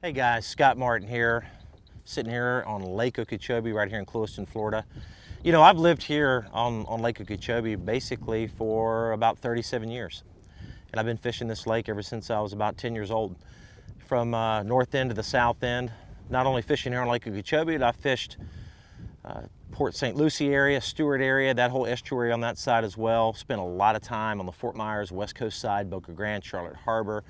Hey guys, Scott Martin here, sitting here on Lake Okeechobee right here in Clewiston, Florida. You know, I've lived here on Lake Okeechobee basically for about 37 years. And I've been fishing this lake ever since I was about 10 years old. From north end to the south end, not only fishing here on Lake Okeechobee, but I fished Port St. Lucie area, Stewart area, that whole estuary on that side as well. Spent a lot of time on the Fort Myers, West Coast side, Boca Grande, Charlotte Harbor.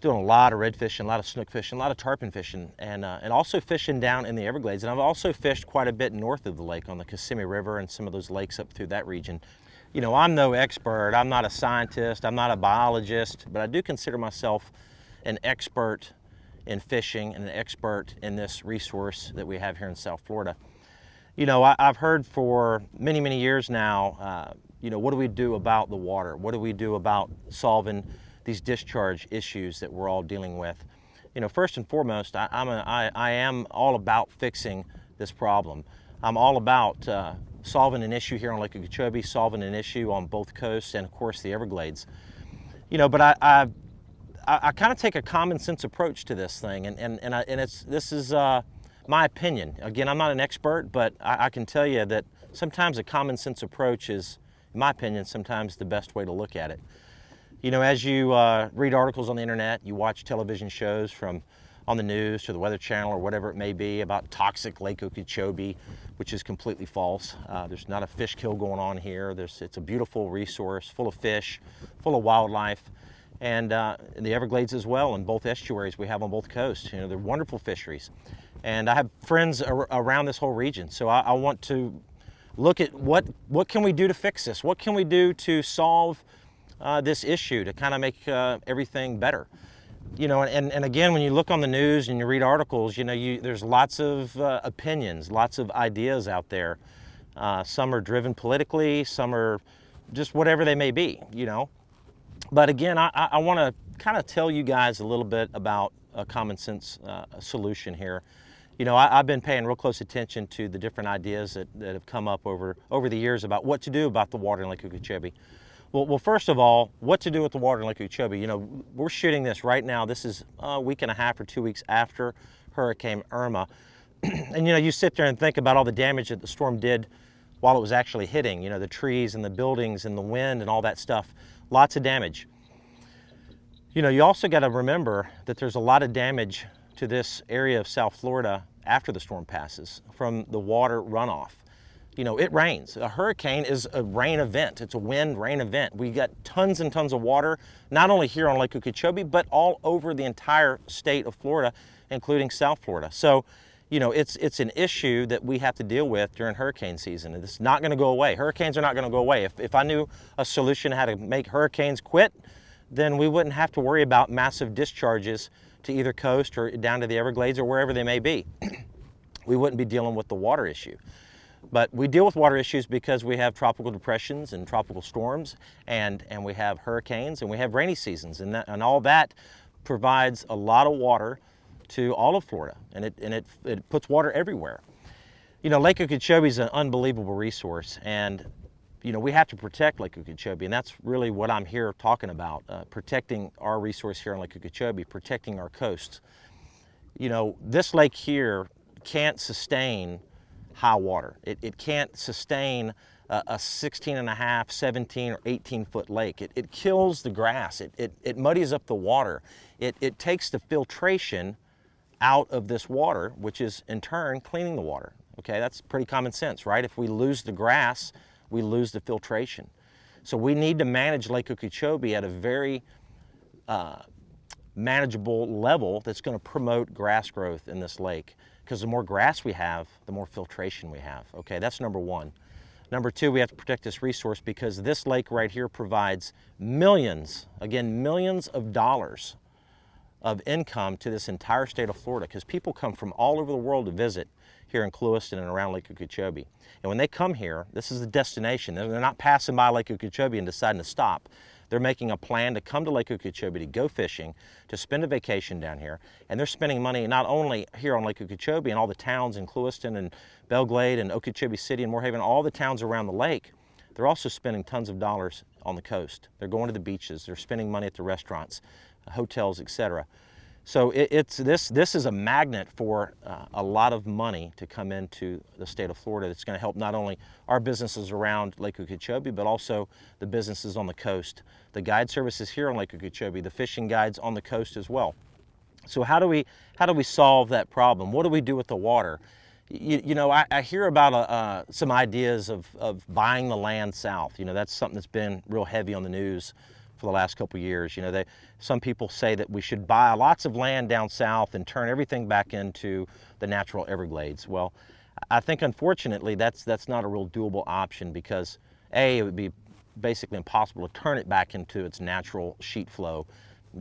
Doing a lot of red fishing, a lot of snook fishing, a lot of tarpon fishing, and also fishing down in the Everglades. And I've also fished quite a bit north of the lake on the Kissimmee River and some of those lakes up through that region. You know, I'm no expert. I'm not a scientist. I'm not a biologist, but I do consider myself an expert in fishing and an expert in this resource that we have here in South Florida. You know, I've heard for many, many years now, you know, what do we do about the water? What do we do about solving these discharge issues that we're all dealing with? You know, first and foremost, I am all about fixing this problem. I'm all about solving an issue here on Lake Okeechobee, solving an issue on both coasts, and of course the Everglades. You know, but I kind of take a common sense approach to this thing, and this is my opinion. Again, I'm not an expert, but I can tell you that sometimes a common sense approach is, in my opinion, sometimes the best way to look at it. You know, as you read articles on the internet, you watch television shows from on the news to the Weather Channel or whatever it may be about toxic Lake Okeechobee, which is completely false. There's not a fish kill going on here. It's a beautiful resource, full of fish, full of wildlife, and the Everglades as well, and both estuaries we have on both coasts. You know, they're wonderful fisheries. And I have friends around this whole region, so I want to look at what can we do to fix this? What can we do to solve this issue, to kind of make everything better? You know, and again, when you look on the news and you read articles, you know, there's lots of opinions, lots of ideas out there. Some are driven politically, some are just whatever they may be, you know. But again, I want to kind of tell you guys a little bit about a common sense solution here. You know, I've been paying real close attention to the different ideas that have come up over the years about what to do about the water in Lake Okeechobee. Well, first of all, what to do with the water in Lake Okeechobee. You know, we're shooting this right now. This is a week and a half or 2 weeks after Hurricane Irma. And, you know, you sit there and think about all the damage that the storm did while it was actually hitting. You know, the trees and the buildings and the wind and all that stuff. Lots of damage. You know, you also got to remember that there's a lot of damage to this area of South Florida after the storm passes from the water runoff. You know, it rains. A hurricane is a rain event. It's a wind rain event. We got tons and tons of water, not only here on Lake Okeechobee, but all over the entire state of Florida, including South Florida. So, you know, it's an issue that we have to deal with during hurricane season. It's not going to go away. Hurricanes are not going to go away. If I knew a solution how to make hurricanes quit, then we wouldn't have to worry about massive discharges to either coast or down to the Everglades or wherever they may be. We wouldn't be dealing with the water issue. But we deal with water issues because we have tropical depressions and tropical storms, and we have hurricanes, and we have rainy seasons, and all that provides a lot of water to all of Florida, and it puts water everywhere. You know, Lake Okeechobee is an unbelievable resource, and you know, we have to protect Lake Okeechobee, and that's really what I'm here talking about, protecting our resource here on Lake Okeechobee, protecting our coast. You know, this lake here can't sustain high water. It can't sustain a 16 and a half, 17 or 18 foot lake. It kills the grass. It muddies up the water. It takes the filtration out of this water, which is in turn cleaning the water. Okay, that's pretty common sense, right? If we lose the grass, we lose the filtration. So we need to manage Lake Okeechobee at a very manageable level that's going to promote grass growth in this lake. Because the more grass we have, the more filtration we have. Okay, that's number one. Number two, we have to protect this resource because this lake right here provides millions, again, millions of dollars of income to this entire state of Florida, because people come from all over the world to visit here in Clewiston and around Lake Okeechobee. And when they come here, this is the destination. They're not passing by Lake Okeechobee and deciding to stop. They're making a plan to come to Lake Okeechobee, to go fishing, to spend a vacation down here. And they're spending money not only here on Lake Okeechobee and all the towns in Clewiston and Belglade and Okeechobee City and Moorhaven, all the towns around the lake, they're also spending tons of dollars on the coast. They're going to the beaches. They're spending money at the restaurants, hotels, etc. So this is a magnet for a lot of money to come into the state of Florida. That's going to help not only our businesses around Lake Okeechobee, but also the businesses on the coast, the guide services here on Lake Okeechobee, the fishing guides on the coast as well. So how do we solve that problem? What do we do with the water? You know, I hear about some ideas of buying the land south. You know, that's something that's been real heavy on the news for the last couple of years. You know, some people say that we should buy lots of land down south and turn everything back into the natural Everglades. Well, I think unfortunately that's not a real doable option, because A, it would be basically impossible to turn it back into its natural sheet flow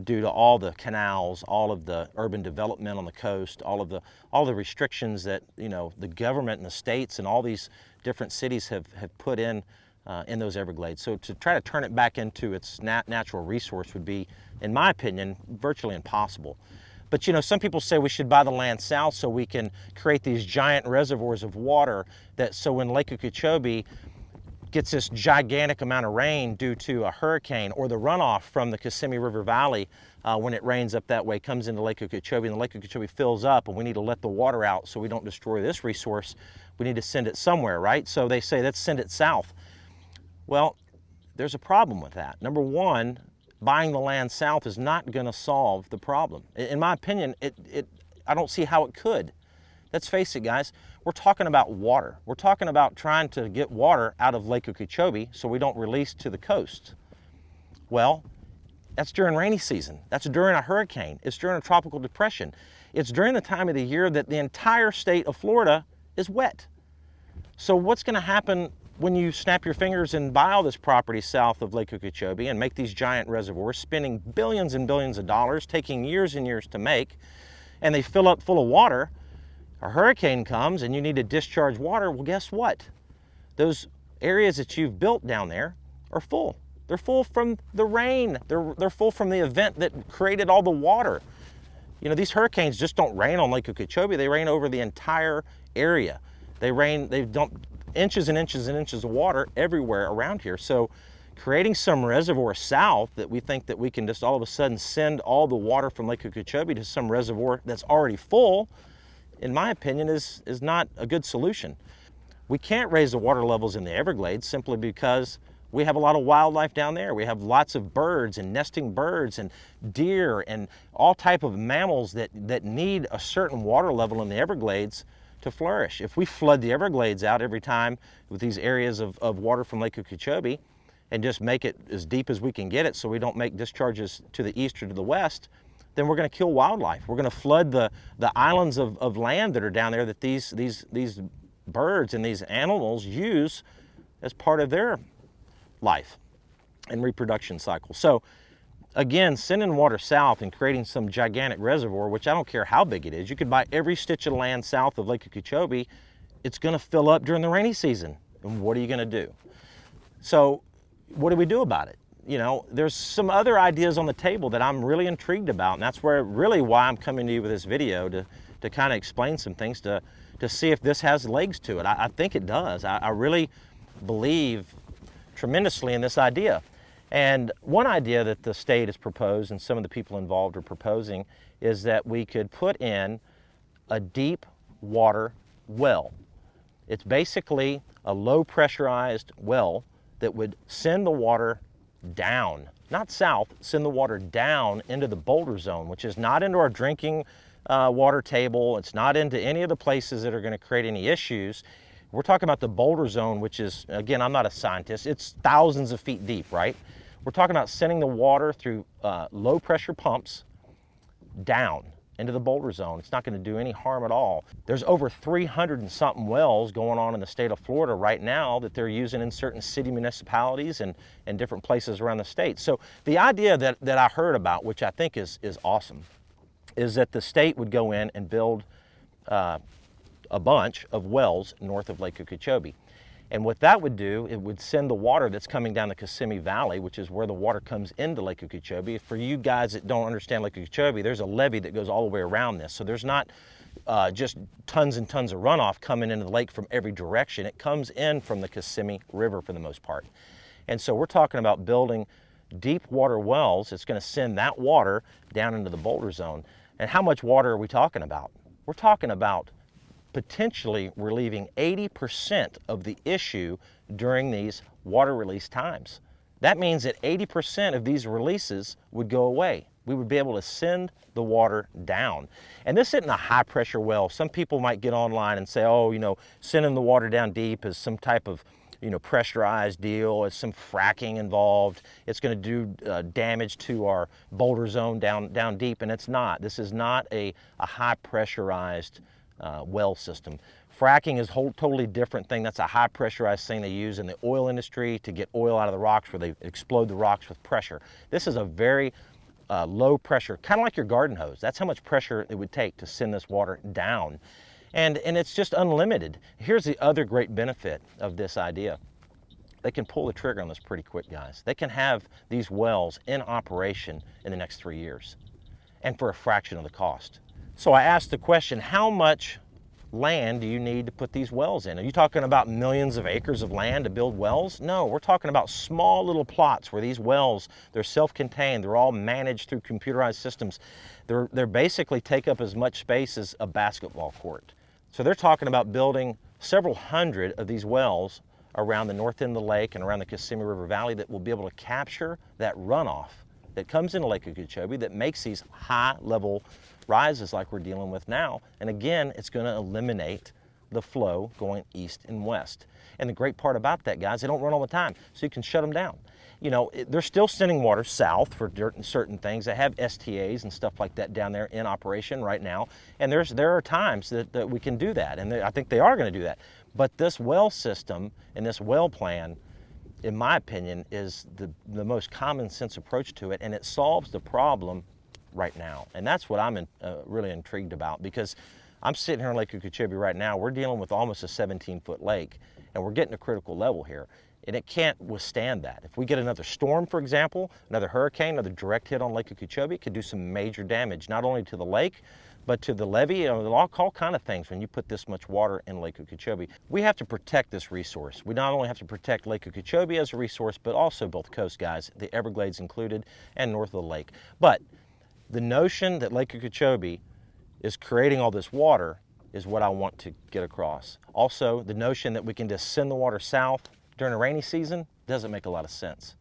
due to all the canals, all of the urban development on the coast, all the restrictions that, you know, the government and the states and all these different cities have put in those Everglades. So to try to turn it back into its natural resource would be, in my opinion, virtually impossible. But, you know, some people say we should buy the land south so we can create these giant reservoirs of water, that so when Lake Okeechobee gets this gigantic amount of rain due to a hurricane, or the runoff from the Kissimmee River Valley when it rains up that way comes into Lake Okeechobee, and the Lake Okeechobee fills up, and we need to let the water out so we don't destroy this resource. We need to send it somewhere, right? So they say, let's send it south. Well, there's a problem with that. Number one, buying the land south is not going to solve the problem. In my opinion, I don't see how it could. Let's face it, guys, we're talking about water. We're talking about trying to get water out of Lake Okeechobee so we don't release to the coast. Well, that's during rainy season. That's during a hurricane. It's during a tropical depression. It's during the time of the year that the entire state of Florida is wet. So what's going to happen when you snap your fingers and buy all this property south of Lake Okeechobee and make these giant reservoirs, spending billions and billions of dollars, taking years and years to make, and they fill up full of water? A hurricane comes and you need to discharge water. Well, guess what? Those areas that you've built down there are full. They're full from the rain. They're full from the event that created all the water. You know, these hurricanes just don't rain on Lake Okeechobee. They rain over the entire area. They dump inches and inches and inches of water everywhere around here. So creating some reservoir south that we think that we can just all of a sudden send all the water from Lake Okeechobee to some reservoir that's already full, in my opinion, is not a good solution. We can't raise the water levels in the Everglades simply because we have a lot of wildlife down there. We have lots of birds and nesting birds and deer and all type of mammals that need a certain water level in the Everglades to flourish. If we flood the Everglades out every time with these areas of water from Lake Okeechobee and just make it as deep as we can get it so we don't make discharges to the east or to the west, then we're going to kill wildlife. We're going to flood the islands of land that are down there that these birds and these animals use as part of their life and reproduction cycle. So again, sending water south and creating some gigantic reservoir, which I don't care how big it is, you could buy every stitch of land south of Lake Okeechobee, it's going to fill up during the rainy season. And what are you going to do? So what do we do about it? You know, there's some other ideas on the table that I'm really intrigued about, and that's why I'm coming to you with this video, to kind of explain some things, to see if this has legs to it. I think it does. I really believe tremendously in this idea. And one idea that the state has proposed, and some of the people involved are proposing, is that we could put in a deep water well. It's basically a low pressurized well that would send the water down, not south, send the water down into the boulder zone, which is not into our drinking water table. It's not into any of the places that are going to create any issues. We're talking about the boulder zone, which is, again, I'm not a scientist, it's thousands of feet deep, right? We're talking about sending the water through low pressure pumps down into the boulder zone. It's not going to do any harm at all. There's over 300 and something wells going on in the state of Florida right now that they're using in certain city municipalities and different places around the state. So the idea that I heard about, which I think is awesome, is that the state would go in and build a bunch of wells north of Lake Okeechobee. And what that would do, it would send the water that's coming down the Kissimmee Valley, which is where the water comes into Lake Okeechobee. For you guys that don't understand Lake Okeechobee, there's a levee that goes all the way around this. So there's not just tons and tons of runoff coming into the lake from every direction. It comes in from the Kissimmee River for the most part. And so we're talking about building deep water wells. It's going to send that water down into the boulder zone. And how much water are we talking about? We're talking about potentially relieving 80% of the issue during these water release times. That means that 80% of these releases would go away. We would be able to send the water down. And this isn't a high pressure well. Some people might get online and say, oh, sending the water down deep is some type of pressurized deal. It's some fracking involved. It's going to do damage to our boulder zone down deep, and it's not. This is not a high pressurized well system. Fracking is a whole totally different thing. That's a high pressurized thing they use in the oil industry to get oil out of the rocks, where they explode the rocks with pressure. This is a very low pressure, kind of like your garden hose. That's how much pressure it would take to send this water down. And it's just unlimited. Here's the other great benefit of this idea. They can pull the trigger on this pretty quick, guys. They can have these wells in operation in the next 3 years, and for a fraction of the cost. So I asked the question, how much land do you need to put these wells in? Are you talking about millions of acres of land to build wells? No, we're talking about small little plots where these wells, they're self-contained, they're all managed through computerized systems. They're basically take up as much space as a basketball court. So they're talking about building several hundred of these wells around the north end of the lake and around the Kissimmee River Valley that will be able to capture that runoff that comes into Lake Okeechobee that makes these high level rises like we're dealing with now. And again, it's going to eliminate the flow going east and west. And the great part about that, guys, they don't run all the time, so you can shut them down. They're still sending water south for certain things. They have STAs and stuff like that down there in operation right now. And there are times that we can do that, and I think they are going to do that. But this well system and this well plan, in my opinion, is the most common sense approach to it, and it solves the problem right now. And that's what I'm really intrigued about, because I'm sitting here in Lake Okeechobee right now. We're dealing with almost a 17-foot lake, and we're getting a critical level here, and it can't withstand that. If we get another storm, for example, another hurricane, another direct hit on Lake Okeechobee, it could do some major damage, not only to the lake, but to the levee, all kind of things when you put this much water in Lake Okeechobee. We have to protect this resource. We not only have to protect Lake Okeechobee as a resource, but also both coast, guys, the Everglades included, and north of the lake. But the notion that Lake Okeechobee is creating all this water is what I want to get across. Also, the notion that we can just send the water south during a rainy season doesn't make a lot of sense.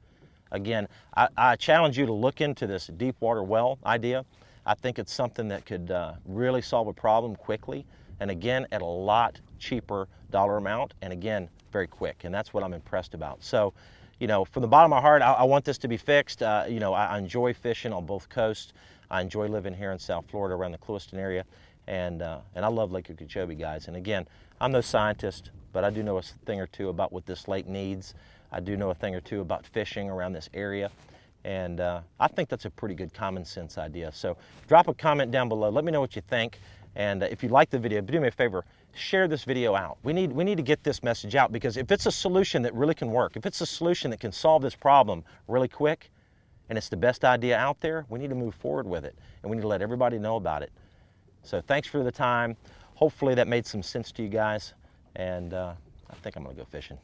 Again, I challenge you to look into this deep water well idea. I think it's something that could really solve a problem quickly, and again, at a lot cheaper dollar amount, and again, very quick, and that's what I'm impressed about. So, from the bottom of my heart, I want this to be fixed. I enjoy fishing on both coasts. I enjoy living here in South Florida around the Clewiston area, and I love Lake Okeechobee, guys. And again, I'm no scientist, but I do know a thing or two about what this lake needs. I do know a thing or two about fishing around this area. And I think that's a pretty good common sense idea. So drop a comment down below. Let me know what you think. And if you like the video, do me a favor, share this video out. We need to get this message out, because if it's a solution that really can work, if it's a solution that can solve this problem really quick, and it's the best idea out there, we need to move forward with it. And we need to let everybody know about it. So thanks for the time. Hopefully that made some sense to you guys. And I think I'm gonna go fishing.